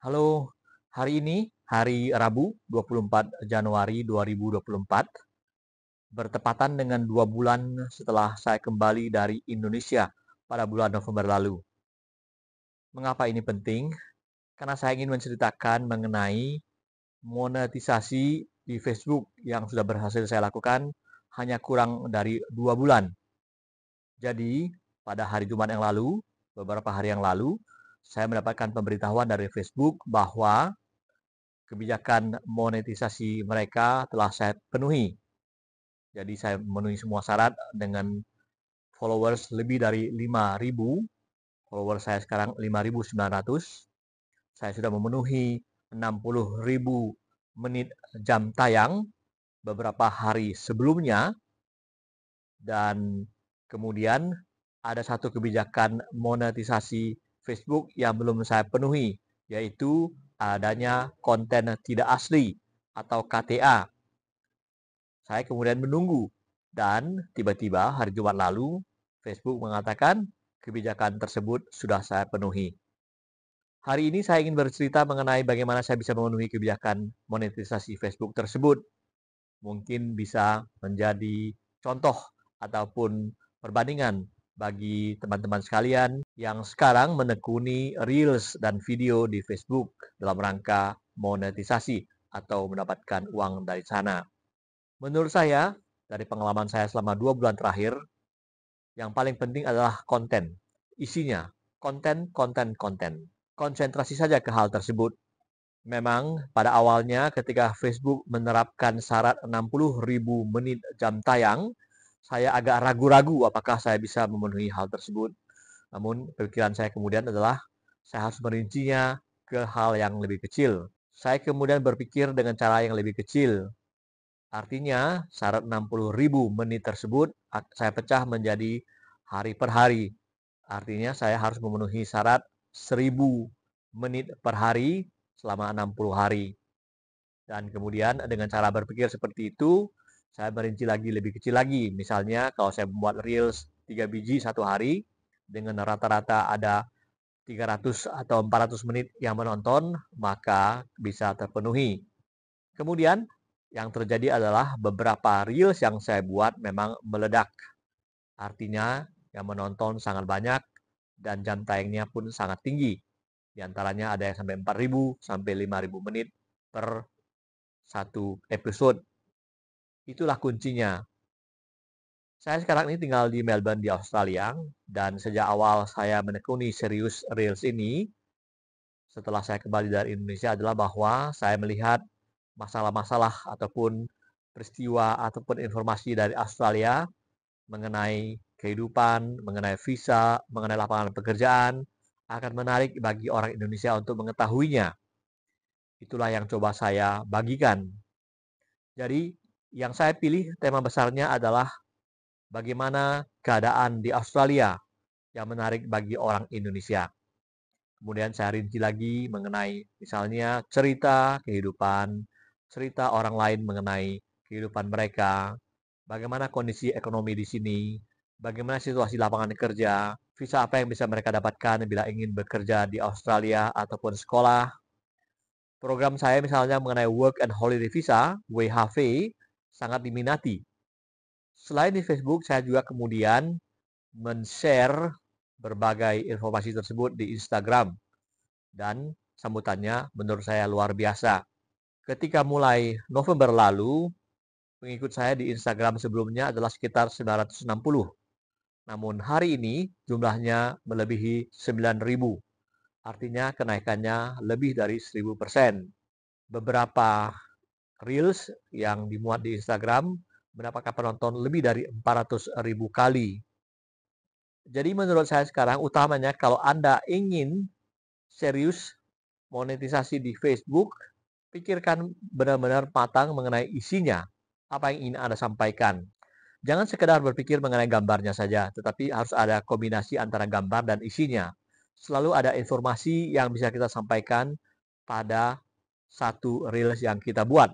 Halo, hari ini hari Rabu 24 Januari 2024 bertepatan dengan 2 bulan setelah saya kembali dari Indonesia pada bulan November lalu. Mengapa ini penting? Karena saya ingin menceritakan mengenai monetisasi di Facebook yang sudah berhasil saya lakukan hanya kurang dari 2 bulan. Jadi, pada hari Jumat yang lalu, beberapa hari yang lalu, saya mendapatkan pemberitahuan dari Facebook bahwa kebijakan monetisasi mereka telah saya penuhi. Jadi saya memenuhi semua syarat dengan followers lebih dari 5.000. Followers saya sekarang 5.900. Saya sudah memenuhi 60.000 menit jam tayang beberapa hari sebelumnya. Dan kemudian ada satu kebijakan monetisasi Facebook yang belum saya penuhi, yaitu adanya konten tidak asli atau KTA. Saya kemudian menunggu dan tiba-tiba hari Jumat lalu Facebook mengatakan kebijakan tersebut sudah saya penuhi. Hari ini saya ingin bercerita mengenai bagaimana saya bisa memenuhi kebijakan monetisasi Facebook tersebut. Mungkin bisa menjadi contoh ataupun perbandingan bagi teman-teman sekalian yang sekarang menekuni Reels dan video di Facebook dalam rangka monetisasi atau mendapatkan uang dari sana. Menurut saya, dari pengalaman saya selama 2 bulan terakhir, yang paling penting adalah konten. Isinya, konten, konten, konten. Konsentrasi saja ke hal tersebut. Memang pada awalnya ketika Facebook menerapkan syarat 60.000 menit jam tayang, saya agak ragu-ragu apakah saya bisa memenuhi hal tersebut. Namun pikiran saya kemudian adalah saya harus merincinya ke hal yang lebih kecil. Saya kemudian berpikir dengan cara yang lebih kecil. Artinya, syarat 60.000 menit tersebut saya pecah menjadi hari per hari. Artinya, saya harus memenuhi syarat 1.000 menit per hari selama 60 hari. Dan kemudian dengan cara berpikir seperti itu, saya merinci lagi lebih kecil lagi. Misalnya, kalau saya membuat Reels 3 biji satu hari, dengan rata-rata ada 300 atau 400 menit yang menonton, maka bisa terpenuhi. Kemudian yang terjadi adalah beberapa reels yang saya buat memang meledak. Artinya yang menonton sangat banyak dan jam tayangnya pun sangat tinggi. Di antaranya ada yang sampai 4.000 sampai 5.000 menit per satu episode. Itulah kuncinya. Saya sekarang ini tinggal di Melbourne di Australia dan sejak awal saya menekuni serius reels ini setelah saya kembali dari Indonesia adalah bahwa saya melihat masalah-masalah ataupun peristiwa ataupun informasi dari Australia mengenai kehidupan, mengenai visa, mengenai lapangan pekerjaan akan menarik bagi orang Indonesia untuk mengetahuinya. Itulah yang coba saya bagikan. Jadi, yang saya pilih tema besarnya adalah bagaimana keadaan di Australia yang menarik bagi orang Indonesia. Kemudian saya rinci lagi mengenai misalnya cerita kehidupan, cerita orang lain mengenai kehidupan mereka, bagaimana kondisi ekonomi di sini, bagaimana situasi lapangan kerja, visa apa yang bisa mereka dapatkan bila ingin bekerja di Australia ataupun sekolah. Program saya misalnya mengenai Work and Holiday Visa, WHV, sangat diminati. Selain di Facebook, saya juga kemudian men-share berbagai informasi tersebut di Instagram. Dan sambutannya menurut saya luar biasa. Ketika mulai November lalu, pengikut saya di Instagram sebelumnya adalah sekitar 960. Namun hari ini jumlahnya melebihi 9.000. Artinya kenaikannya lebih dari 1.000%. Beberapa Reels yang dimuat di Instagram mendapatkan penonton lebih dari 400.000 kali. Jadi menurut saya sekarang utamanya kalau Anda ingin serius monetisasi di Facebook, pikirkan benar-benar matang mengenai isinya, apa yang ingin Anda sampaikan. Jangan sekedar berpikir mengenai gambarnya saja, tetapi harus ada kombinasi antara gambar dan isinya. Selalu ada informasi yang bisa kita sampaikan pada satu reels yang kita buat.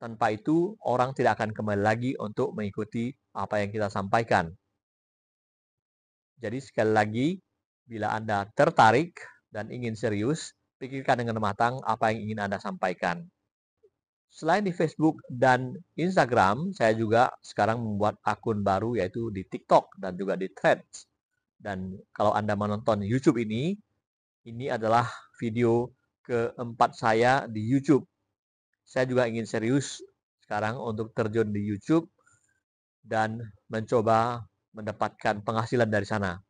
Tanpa itu, orang tidak akan kembali lagi untuk mengikuti apa yang kita sampaikan. Jadi sekali lagi, bila Anda tertarik dan ingin serius, pikirkan dengan matang apa yang ingin Anda sampaikan. Selain di Facebook dan Instagram, saya juga sekarang membuat akun baru yaitu di TikTok dan juga di Threads. Dan kalau Anda menonton YouTube ini adalah video keempat saya di YouTube. Saya juga ingin serius sekarang untuk terjun di YouTube dan mencoba mendapatkan penghasilan dari sana.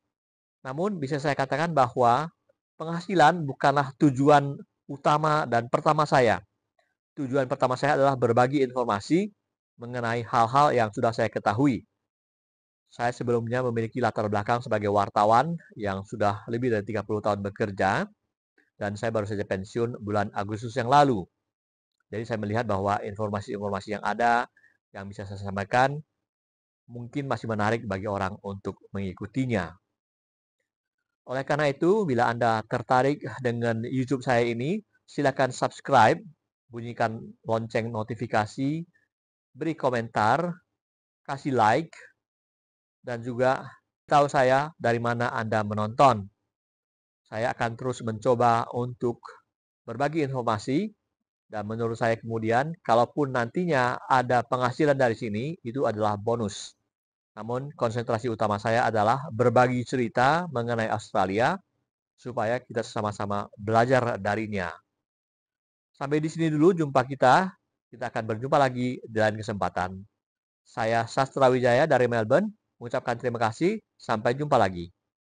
Namun bisa saya katakan bahwa penghasilan bukanlah tujuan utama dan pertama saya. Tujuan pertama saya adalah berbagi informasi mengenai hal-hal yang sudah saya ketahui. Saya sebelumnya memiliki latar belakang sebagai wartawan yang sudah lebih dari 30 tahun bekerja, dan saya baru saja pensiun bulan Agustus yang lalu. Jadi saya melihat bahwa informasi-informasi yang ada, yang bisa saya sampaikan, mungkin masih menarik bagi orang untuk mengikutinya. Oleh karena itu, bila Anda tertarik dengan YouTube saya ini, silakan subscribe, bunyikan lonceng notifikasi, beri komentar, kasih like, dan juga tahu saya dari mana Anda menonton. Saya akan terus mencoba untuk berbagi informasi, dan menurut saya kemudian, kalaupun nantinya ada penghasilan dari sini, itu adalah bonus. Namun konsentrasi utama saya adalah berbagi cerita mengenai Australia, supaya kita sama-sama belajar darinya. Sampai di sini dulu jumpa kita. Kita akan berjumpa lagi di lain kesempatan. Saya Sastra Wijaya dari Melbourne, mengucapkan terima kasih. Sampai jumpa lagi.